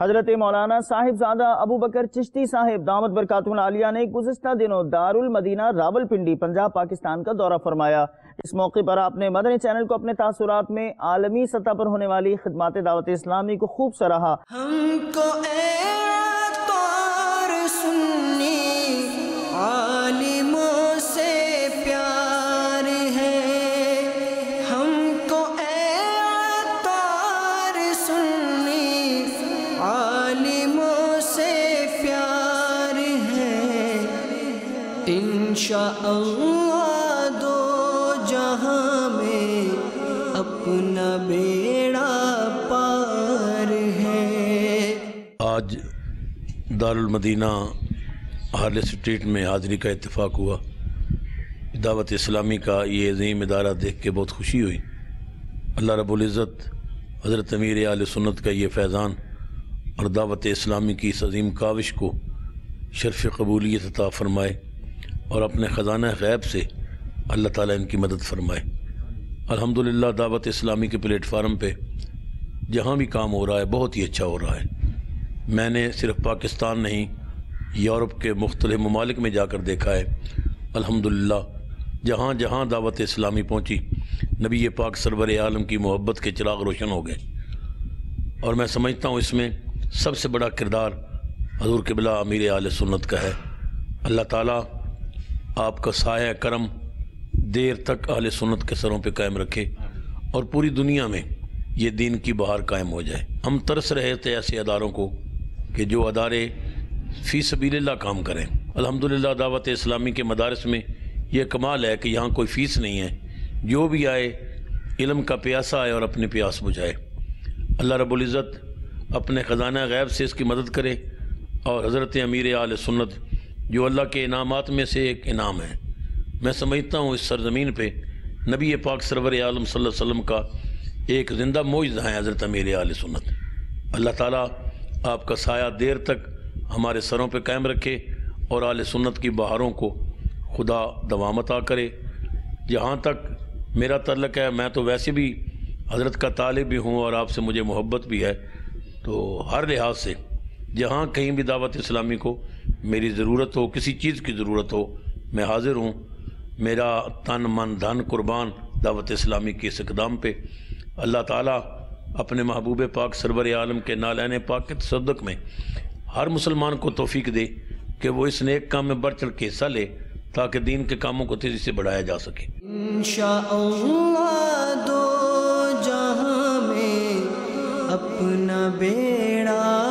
حضرت مولانا صاحب زادہ ابو بکر چشتی صاحب دامت برکاتہ العالیہ نے گزشتہ دنوں دارالمدینہ راولپنڈی پنجاب پاکستان کا دورہ فرمایا۔ اس موقع پر آپ نے مدنی چینل کو اپنے تاثرات میں عالمی سطح پر ہونے والی خدمات دعوت اسلامی کو خوب سراہا۔ ہم کو سنی عالموں سے پیار ہے، ہم کو سنی عالموں سے پیار ہے، انشاءاللہ دو جہاں میں اپنا بیڑا پار ہے۔ آج دارالمدینہ ہارلے اسٹریٹ میں حاضری کا اتفاق ہوا۔ دعوت اسلامی کا یہ عظیم ادارہ دیکھ کے بہت خوشی ہوئی۔ اللہ رب العزت حضرت امیر اہل سنت کا یہ فیضان اور دعوت اسلامی کی اس عظیم کاوش کو شرف قبولیت عطا فرمائے اور اپنے خزانہ غیب سے اللہ تعالیٰ ان کی مدد فرمائے۔ الحمدللہ دعوت اسلامی کے پلیٹ فارم پہ جہاں بھی کام ہو رہا ہے بہت ہی اچھا ہو رہا ہے۔ میں نے صرف پاکستان نہیں یورپ کے مختلف ممالک میں جا کر دیکھا ہے۔ الحمدللہ جہاں جہاں دعوت اسلامی پہنچی نبی پاک سرور عالم کی محبت کے چراغ روشن ہو گئے، اور میں سمجھتا ہوں اس میں سب سے بڑا کردار حضور قبلہ امیر اہل سنت کا ہے۔ اللہ تعالیٰ آپ کا سایہ کرم دیر تک اہل سنت کے سروں پہ قائم رکھے اور پوری دنیا میں یہ دین کی بہار قائم ہو جائے۔ ہم ترس رہے تھے ایسے اداروں کو کہ جو ادارے فی سبیل اللہ کام کریں۔ الحمدللہ دعوت اسلامی کے مدارس میں یہ کمال ہے کہ یہاں کوئی فیس نہیں ہے، جو بھی آئے علم کا پیاسہ آئے اور اپنی پیاس بجھائے۔ اللہ رب العزت اپنے خزانہ غیب سے اس کی مدد کرے، اور حضرت امیر اہل سنت جو اللہ کے انعامات میں سے ایک انعام ہے۔ میں سمجھتا ہوں اس سرزمین پہ نبی پاک سرور عالم صلی اللہ علیہ وسلم کا ایک زندہ معجزہ ہے حضرت امیر اہل سنت۔ اللہ تعالیٰ آپ کا سایہ دیر تک ہمارے سروں پہ قائم رکھے اور اہل سنت کی بہاروں کو خدا دوام عطا کرے۔ جہاں تک میرا تعلق ہے میں تو ویسے بھی حضرت کا طالب بھی ہوں اور آپ سے مجھے محبت بھی ہے، تو ہر لحاظ سے جہاں کہیں بھی دعوت اسلامی کو میری ضرورت ہو، کسی چیز کی ضرورت ہو، میں حاضر ہوں۔ میرا تن من دھن قربان دعوت اسلامی کے اس اقدام پہ۔ اللہ تعالیٰ اپنے محبوب پاک سرور عالم کے نالین پاک کے تصدق میں ہر مسلمان کو توفیق دے کہ وہ اس نیک کام میں بڑھ چڑھ کے حصہ لے تاکہ دین کے کاموں کو تیزی سے بڑھایا جا سکے۔ انشاءاللہ دو جہاں میں اپنا بیڑا